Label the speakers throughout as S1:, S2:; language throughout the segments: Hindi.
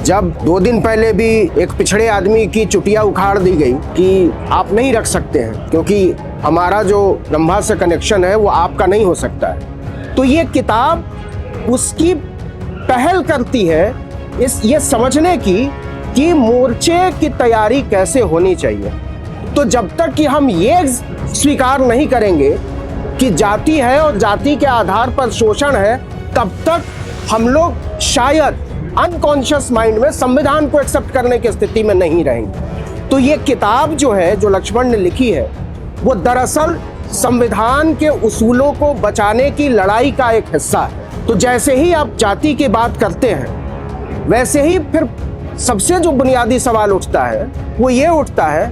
S1: जब 2 दिन पहले भी एक पिछड़े आदमी की चुटिया उखाड़ दी गई कि आप नहीं रख सकते हैं क्योंकि हमारा जो ब्रह्मा से कनेक्शन है वो आपका नहीं हो सकता है, तो ये किताब उसकी पहल करती है ये समझने की कि मोर्चे की तैयारी कैसे होनी चाहिए। तो जब तक कि हम ये स्वीकार नहीं करेंगे कि जाति है और जाति के आधार पर शोषण है, तब तक हम लोग शायद अनकॉन्शियस माइंड में संविधान को एक्सेप्ट करने की स्थिति में नहीं रहेंगे। तो ये किताब जो है, जो लक्ष्मण ने लिखी है, वो दरअसल संविधान के उसूलों को बचाने की लड़ाई का एक हिस्सा है। तो जैसे ही आप जाति की बात करते हैं, वैसे ही फिर सबसे जो बुनियादी सवाल उठता है वो ये उठता है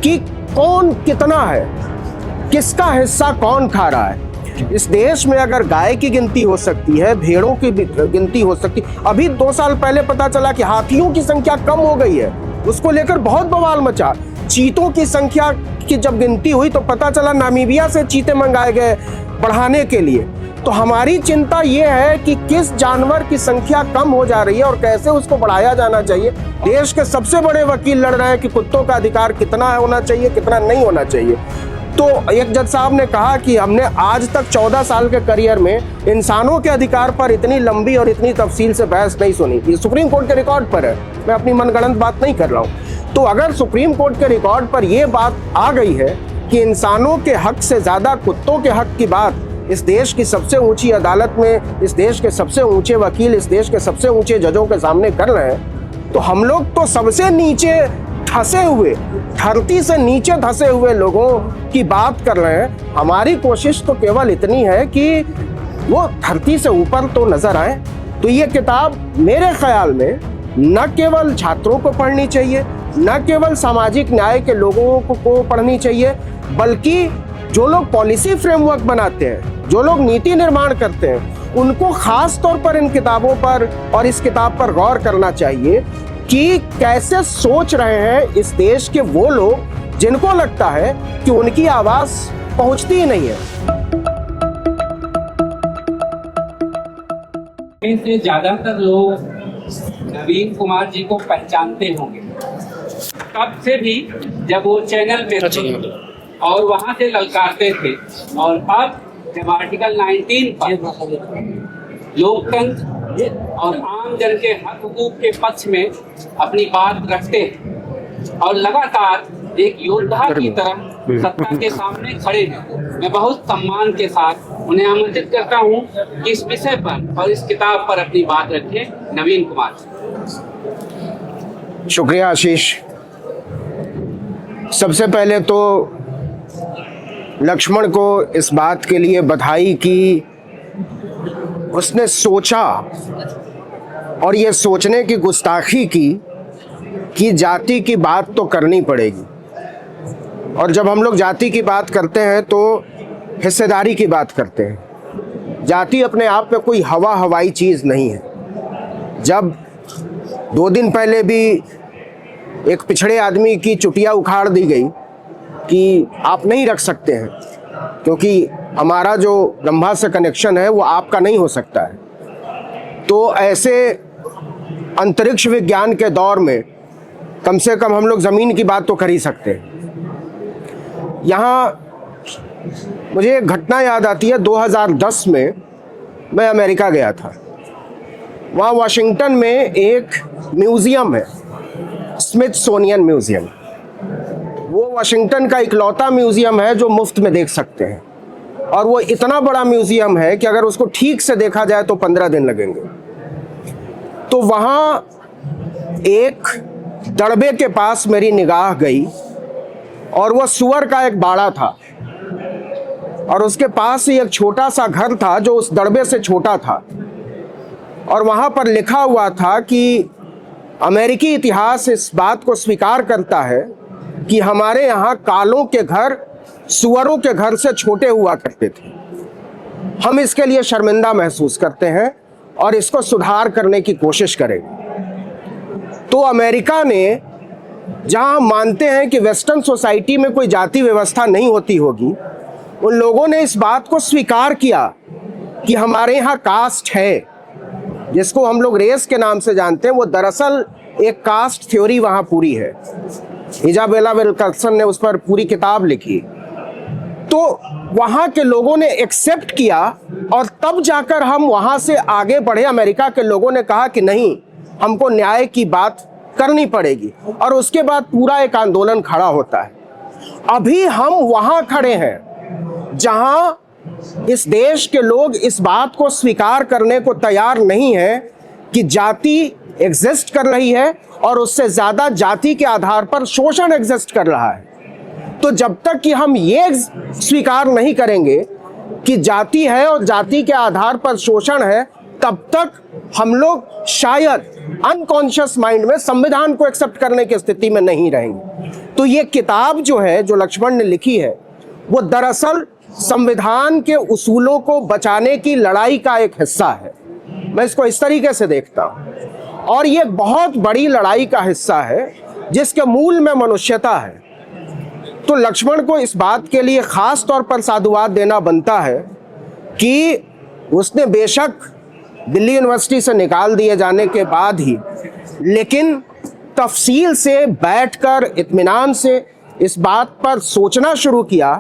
S1: कि कौन कितना है, किसका हिस्सा कौन खा रहा है। इस देश में अगर गाय की गिनती हो सकती है, भेड़ों की गिनती हो सकती है, अभी 2 साल पहले पता चला कि हाथियों की संख्या कम हो गई है, उसको लेकर बहुत बवाल मचा। चीतों की संख्या की जब गिनती हुई तो पता चला नामीबिया से चीते मंगाए गए बढ़ाने के लिए। तो हमारी चिंता ये है कि किस जानवर की संख्या कम हो जा रही है और कैसे उसको बढ़ाया जाना चाहिए। देश के सबसे बड़े वकील लड़ रहे हैं कि कुत्तों का अधिकार कितना होना चाहिए, कितना नहीं होना चाहिए। तो एक जज साहब ने कहा कि हमने आज तक 14 साल के करियर में इंसानों के अधिकार पर इतनी लंबी और इतनी तफसील से बहस नहीं सुनी। ये सुप्रीम कोर्ट के रिकॉर्ड पर है, मैं अपनी मनगढ़ंत बात नहीं कर रहा हूँ। तो अगर सुप्रीम कोर्ट के रिकॉर्ड पर यह बात आ गई है कि इंसानों के हक से ज्यादा कुत्तों के हक की बात इस देश की सबसे ऊंची अदालत में इस देश के सबसे ऊंचे वकील इस देश के सबसे ऊंचे जजों के सामने कर रहे हैं, तो हम लोग तो सबसे नीचे धंसे हुए, धरती से नीचे धंसे हुए लोगों की बात कर रहे हैं। हमारी कोशिश तो केवल इतनी है कि वो धरती से ऊपर तो नजर आए। तो ये किताब मेरे ख्याल में न केवल छात्रों को पढ़नी चाहिए, न केवल सामाजिक न्याय के लोगों को पढ़नी चाहिए, बल्कि जो लोग पॉलिसी फ्रेमवर्क बनाते हैं, जो लोग नीति निर्माण करते हैं, उनको खास तौर पर इन किताबों पर और इस किताब पर गौर करना चाहिए कि कैसे सोच रहे हैं इस देश के वो लोग जिनको लगता है कि उनकी आवाज पहुंचती ही नहीं है।
S2: से ज्यादातर लोग नवीन कुमार जी को पहचानते होंगे, तब से भी जब वो चैनल पे थे और वहां से ललकारते थे, और अब जब आर्टिकल 19 पर लोकतंत्र और आम जन के हक हुकूक के पक्ष में अपनी बात रखते हैं और लगातार एक योद्धा की तरह सत्ता के सामने खड़े हैं, मैं बहुत सम्मान के साथ उन्हें आमंत्रित करता हूं कि इस विषय पर और इस किताब पर अपनी बात रखें। नवीन कुमार।
S1: शुक्रिया आशीष। सबसे पहले तो लक्ष्मण को इस बात के लिए बधाई कि उसने सोचा और ये सोचने की गुस्ताखी की कि जाति की बात तो करनी पड़ेगी। और जब हम लोग जाति की बात करते हैं तो हिस्सेदारी की बात करते हैं। जाति अपने आप में कोई हवाई चीज़ नहीं है। जब 2 दिन पहले भी एक पिछड़े आदमी की चुटिया उखाड़ दी गई कि आप नहीं रख सकते हैं क्योंकि हमारा जो ब्रह्मा से कनेक्शन है वो आपका नहीं हो सकता है, तो ऐसे अंतरिक्ष विज्ञान के दौर में कम से कम हम लोग ज़मीन की बात तो कर ही सकते हैं। यहाँ मुझे एक घटना याद आती है। 2010 में मैं अमेरिका गया था। वहाँ वाशिंगटन में एक म्यूज़ियम है, स्मिथसोनियन म्यूज़ियम। वो वाशिंगटन का इकलौता म्यूज़ियम है जो मुफ्त में देख सकते हैं, और वो इतना बड़ा म्यूज़ियम है कि अगर उसको ठीक से देखा जाए तो 15 दिन लगेंगे। तो वहाँ एक दड़बे के पास मेरी निगाह गई और वो सुअर का एक बाड़ा था और उसके पास ही एक छोटा सा घर था जो उस दड़बे से छोटा था, और वहाँ पर लिखा हुआ था कि अमेरिकी इतिहास इस बात को स्वीकार करता है कि हमारे यहाँ कालों के घर सुअरों के घर से छोटे हुआ करते थे। हम इसके लिए शर्मिंदा महसूस करते हैं और इसको सुधार करने की कोशिश करेंगे। तो अमेरिका ने, जहां मानते हैं कि वेस्टर्न सोसाइटी में कोई जाति व्यवस्था नहीं होती होगी, उन लोगों ने इस बात को स्वीकार किया कि हमारे यहाँ कास्ट है। जिसको हम लोग रेस के नाम से जानते हैं, वो दरअसल एक कास्ट थ्योरी वहां पूरी है। इजाबेला विल्कर्सन ने उस पर पूरी किताब लिखी। तो वहां के लोगों ने एक्सेप्ट किया और तब जाकर हम वहां से आगे बढ़े। अमेरिका के लोगों ने कहा कि नहीं, हमको न्याय की बात करनी पड़ेगी, और उसके बाद पूरा एक आंदोलन खड़ा होता है। अभी हम वहां खड़े हैं जहां इस देश के लोग इस बात को स्वीकार करने को तैयार नहीं है कि जाति एग्जिस्ट कर रही है और उससे ज्यादा जाति के आधार पर शोषण एग्जिस्ट कर रहा है। तो जब तक कि हम ये स्वीकार नहीं करेंगे कि जाति है और जाति के आधार पर शोषण है, तब तक हम लोग शायद अनकॉन्शियस माइंड में संविधान को एक्सेप्ट करने की स्थिति में नहीं रहेंगे। तो ये किताब जो है, जो लक्ष्मण ने लिखी है, वो दरअसल संविधान के उसूलों को बचाने की लड़ाई का एक हिस्सा है। मैं इसको इस तरीके से देखता हूं, और ये बहुत बड़ी लड़ाई का हिस्सा है जिसके मूल में मनुष्यता है। तो लक्ष्मण को इस बात के लिए खास तौर पर साधुवाद देना बनता है कि उसने बेशक दिल्ली यूनिवर्सिटी से निकाल दिए जाने के बाद ही, लेकिन तफसील से बैठकर इत्मीनान से इस बात पर सोचना शुरू किया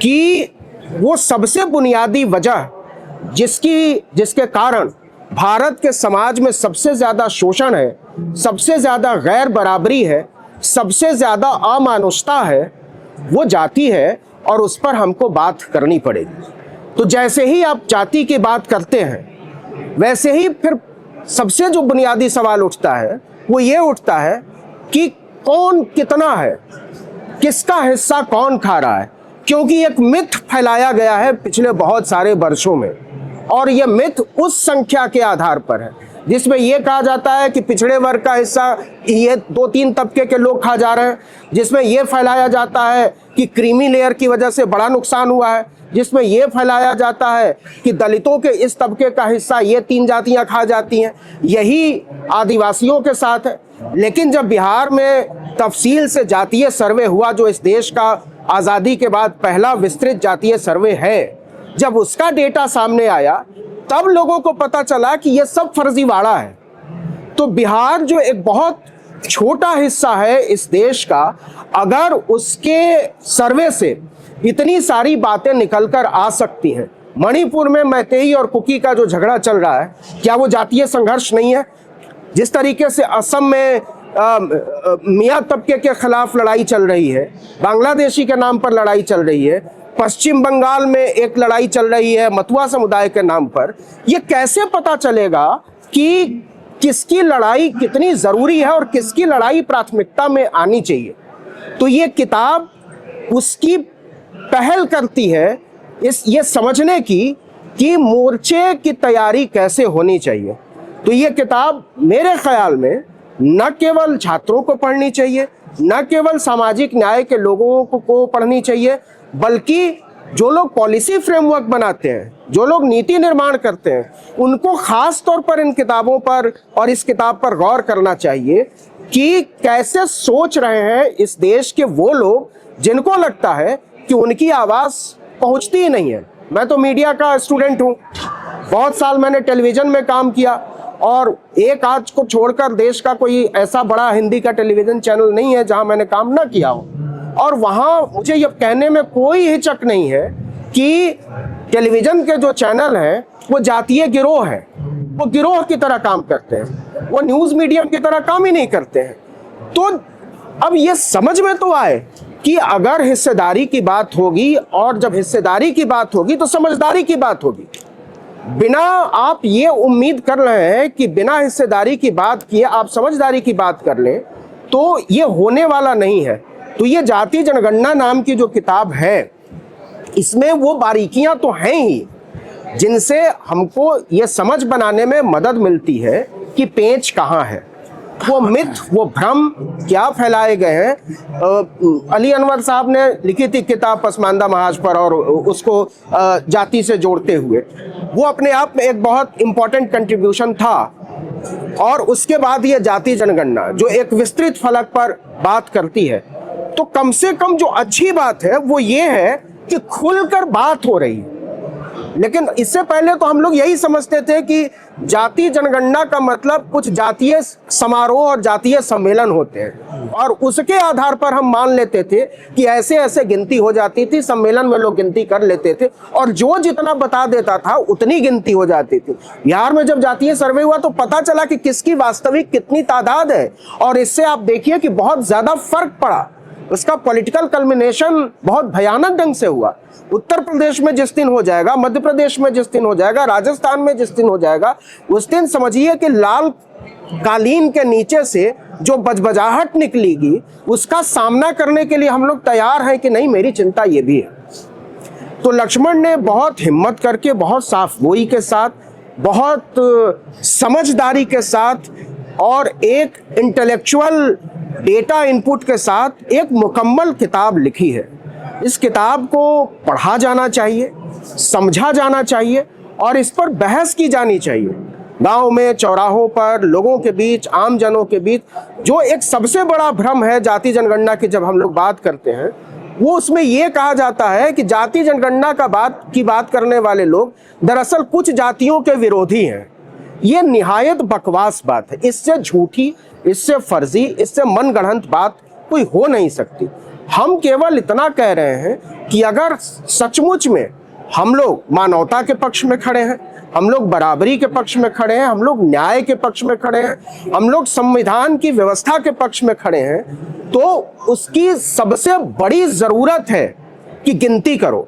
S1: कि वो सबसे बुनियादी वजह जिसके कारण भारत के समाज में सबसे ज़्यादा शोषण है, सबसे ज़्यादा गैर बराबरी है, सबसे ज़्यादा अमानुषता है, वो जाति है, और उस पर हमको बात करनी पड़ेगी। तो जैसे ही आप जाति की बात करते हैं, वैसे ही फिर सबसे जो बुनियादी सवाल उठता है वो ये उठता है कि कौन कितना है, किसका हिस्सा कौन खा रहा है। क्योंकि एक मिथ फैलाया गया है पिछले बहुत सारे वर्षों में, और ये मिथ उस संख्या के आधार पर है जिसमें यह कहा जाता है कि पिछड़े वर्ग का हिस्सा ये 2-3 तबके के लोग खा जा रहे हैं, जिसमें यह फैलाया जाता है कि क्रीमी लेयर की वजह से बड़ा नुकसान हुआ है, जिसमें यह फैलाया जाता है कि दलितों के इस तबके का हिस्सा ये 3 जातियां खा जाती हैं। यही आदिवासियों के साथ है। लेकिन जब बिहार में तफसील से जातीय सर्वे हुआ, जो इस देश का आज़ादी के बाद पहला विस्तृत जातीय सर्वे है, जब उसका डेटा सामने आया, तब लोगों को पता चला कि यह सब फर्जीवाड़ा है। तो बिहार जो एक बहुत छोटा हिस्सा है इस देश का, अगर उसके सर्वे से इतनी सारी बातें निकलकर आ सकती हैं। मणिपुर में मैतेई और कुकी का जो झगड़ा चल रहा है, क्या वो जातीय संघर्ष नहीं है? जिस तरीके से असम में मियाँ तबके के खिलाफ लड़ाई चल रही है, बांग्लादेशी के नाम पर लड़ाई चल रही है, पश्चिम बंगाल में एक लड़ाई चल रही है मतुआ समुदाय के नाम पर, ये कैसे पता चलेगा कि किसकी लड़ाई कितनी ज़रूरी है और किसकी लड़ाई प्राथमिकता में आनी चाहिए? तो ये किताब उसकी पहल करती है ये समझने की कि मोर्चे की तैयारी कैसे होनी चाहिए। तो ये किताब मेरे ख्याल में न केवल छात्रों को पढ़नी चाहिए, न केवल सामाजिक न्याय के लोगों को पढ़नी चाहिए, बल्कि जो लोग पॉलिसी फ्रेमवर्क बनाते हैं, जो लोग नीति निर्माण करते हैं, उनको खास तौर पर इन किताबों पर और इस किताब पर गौर करना चाहिए कि कैसे सोच रहे हैं इस देश के वो लोग जिनको लगता है कि उनकी आवाज़ पहुंचती ही नहीं है। मैं तो मीडिया का स्टूडेंट हूँ, बहुत साल मैंने टेलीविज़न में काम किया, और एक आज को छोड़कर देश का कोई ऐसा बड़ा हिंदी का टेलीविज़न चैनल नहीं है जहां मैंने काम ना किया हो। और वहां मुझे ये कहने में कोई हिचक नहीं है कि टेलीविज़न के जो चैनल हैं वो जातीय गिरोह हैं, वो गिरोह की तरह काम करते हैं, वो न्यूज़ मीडियम की तरह काम ही नहीं करते हैं। तो अब ये समझ में तो आए कि अगर हिस्सेदारी की बात होगी, और जब हिस्सेदारी की बात होगी तो समझदारी की बात होगी। बिना आप ये उम्मीद कर रहे हैं कि बिना हिस्सेदारी की बात किए आप समझदारी की बात कर लें, तो ये होने वाला नहीं है। तो ये जाति जनगणना नाम की जो किताब है, इसमें वो बारीकियां तो हैं ही जिनसे हमको ये समझ बनाने में मदद मिलती है कि पेंच कहाँ है, वो मिथ, वो भ्रम क्या फैलाए गए हैं। अली अनवर साहब ने लिखी थी किताब पसमानदा महाज पर, और उसको जाति से जोड़ते हुए, वो अपने आप में एक बहुत इंपॉर्टेंट कंट्रीब्यूशन था। और उसके बाद ये जाति जनगणना जो एक विस्तृत फलक पर बात करती है, तो कम से कम जो अच्छी बात है वो ये है कि खुलकर बात हो रही है। लेकिन इससे पहले तो हम लोग यही समझते थे कि जाति जनगणना का मतलब कुछ जातीय समारोह और जातीय सम्मेलन होते हैं और उसके आधार पर हम मान लेते थे कि ऐसे ऐसे गिनती हो जाती थी, सम्मेलन में लोग गिनती कर लेते थे और जो जितना बता देता था उतनी गिनती हो जाती थी। बिहार में जब जातीय सर्वे हुआ तो पता चला कि किसकी वास्तविक कितनी तादाद है और इससे आप देखिए कि बहुत ज्यादा फर्क पड़ा। उसका पॉलिटिकल कल्मिनेशन बहुत भयानक ढंग से हुआ। उत्तर प्रदेश में जिस दिन हो जाएगा, मध्य प्रदेश में जिस दिन हो जाएगा, राजस्थान में जिस दिन हो जाएगा, उस दिन समझिए कि लाल कालीन के नीचे से जो बजबजाहट निकलेगी उसका सामना करने के लिए हम लोग तैयार हैं कि नहीं, मेरी चिंता ये भी है। तो लक्ष्मण ने बहुत हिम्मत करके, बहुत साफगोई के साथ, बहुत समझदारी के साथ और एक इंटेलेक्चुअल डेटा इनपुट के साथ एक मुकम्मल किताब लिखी है। इस किताब को पढ़ा जाना चाहिए, समझा जाना चाहिए और इस पर बहस की जानी चाहिए। गांव में, चौराहों पर, लोगों के बीच, आम जनों के बीच जो एक सबसे बड़ा भ्रम है जाति जनगणना की जब हम लोग बात करते हैं, वो उसमें ये कहा जाता है कि जाति जनगणना की बात करने वाले लोग दरअसल कुछ जातियों के विरोधी हैं। ये निहायत बकवास बात है। इससे झूठी, इससे फर्जी, इससे मनगढ़ंत बात कोई हो नहीं सकती। हम केवल इतना कह रहे हैं कि अगर सचमुच में हम लोग मानवता के पक्ष में खड़े हैं, हम लोग बराबरी के पक्ष में खड़े हैं, हम लोग न्याय के पक्ष में खड़े हैं, हम लोग संविधान की व्यवस्था के पक्ष में खड़े हैं, तो उसकी सबसे बड़ी जरूरत है कि गिनती करो।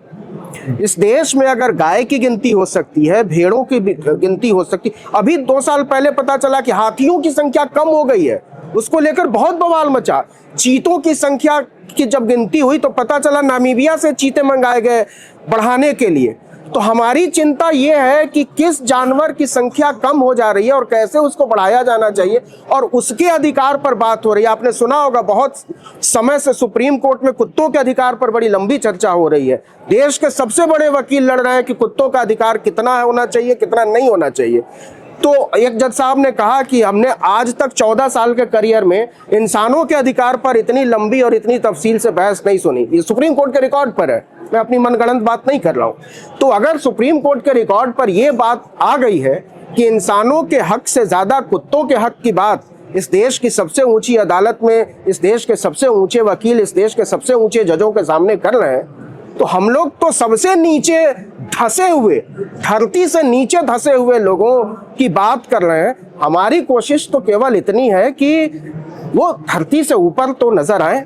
S1: इस देश में अगर गाय की गिनती हो सकती है, भेड़ों की गिनती हो सकती है। अभी 2 साल पहले पता चला कि हाथियों की संख्या कम हो गई है, उसको लेकर बहुत बवाल मचा। चीतों की संख्या की जब गिनती हुई तो पता चला नामीबिया से चीते मंगाए गए बढ़ाने के लिए। तो हमारी चिंता ये है कि किस जानवर की संख्या कम हो जा रही है और कैसे उसको बढ़ाया जाना चाहिए और उसके अधिकार पर बात हो रही है। आपने सुना होगा बहुत समय से सुप्रीम कोर्ट में कुत्तों के अधिकार पर बड़ी लंबी चर्चा हो रही है। देश के सबसे बड़े वकील लड़ रहे हैं कि कुत्तों का अधिकार कितना होना चाहिए, कितना नहीं होना चाहिए। तो एक जज साहब ने कहा कि हमने आज तक 14 साल के करियर में इंसानों के अधिकार पर इतनी लंबी और इतनी तफसील से बहस नहीं सुनी। ये सुप्रीम कोर्ट के रिकॉर्ड पर है, मैं अपनी मनगढ़ंत बात नहीं कर रहा हूं। तो अगर सुप्रीम कोर्ट के रिकॉर्ड पर यह बात आ गई है कि इंसानों के हक से ज्यादा कुत्तों के हक की बात इस देश की सबसे ऊंची अदालत में, इस देश के सबसे ऊंचे वकील, इस देश के सबसे ऊंचे जजों के सामने कर रहे हैं, तो हम लोग तो सबसे नीचे धंसे हुए, धरती से नीचे धंसे हुए लोगों की बात कर रहे हैं। हमारी कोशिश तो केवल इतनी है कि वो धरती से ऊपर तो नजर आए,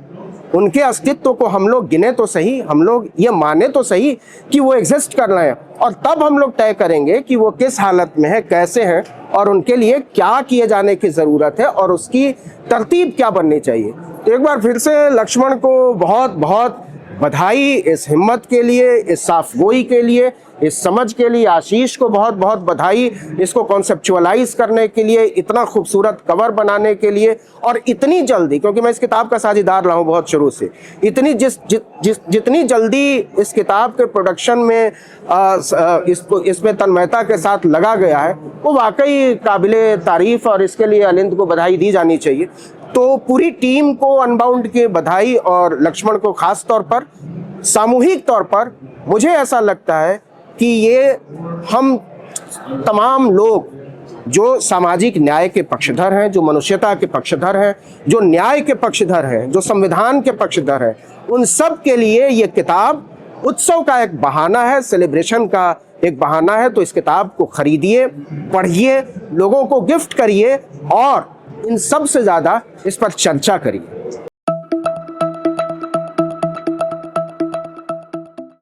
S1: उनके अस्तित्व को हम लोग गिने तो सही, हम लोग ये माने तो सही कि वो एग्जिस्ट कर रहे हैं, और तब हम लोग तय करेंगे कि वो किस हालत में है, कैसे हैं और उनके लिए क्या किए जाने की जरूरत है और उसकी तरतीब क्या बननी चाहिए। तो एक बार फिर से लक्ष्मण को बहुत बहुत बधाई इस हिम्मत के लिए, इस साफगोई के लिए, इस समझ के लिए। आशीष को बहुत बहुत बधाई इसको कॉन्सेप्चुअलाइज करने के लिए, इतना खूबसूरत कवर बनाने के लिए, और इतनी जल्दी, क्योंकि मैं इस किताब का साझेदार रहा हूँ बहुत शुरू से, इतनी जितनी जल्दी इस किताब के प्रोडक्शन में इसमें तन्मयता के साथ लगा गया है, वो वाकई काबिले तारीफ और इसके लिए अलिंद को बधाई दी जानी चाहिए। तो पूरी टीम को अनबाउंड की बधाई और लक्ष्मण को खास तौर पर, सामूहिक तौर पर मुझे ऐसा लगता है कि ये हम तमाम लोग जो सामाजिक न्याय के पक्षधर हैं, जो मनुष्यता के पक्षधर हैं, जो न्याय के पक्षधर हैं, जो संविधान के पक्षधर हैं, उन सब के लिए ये किताब उत्सव का एक बहाना है, सेलिब्रेशन का एक बहाना है। तो इस किताब को खरीदिए, पढ़िए, लोगों को गिफ्ट करिए और इन सब से ज्यादा इस पर चर्चा करिए।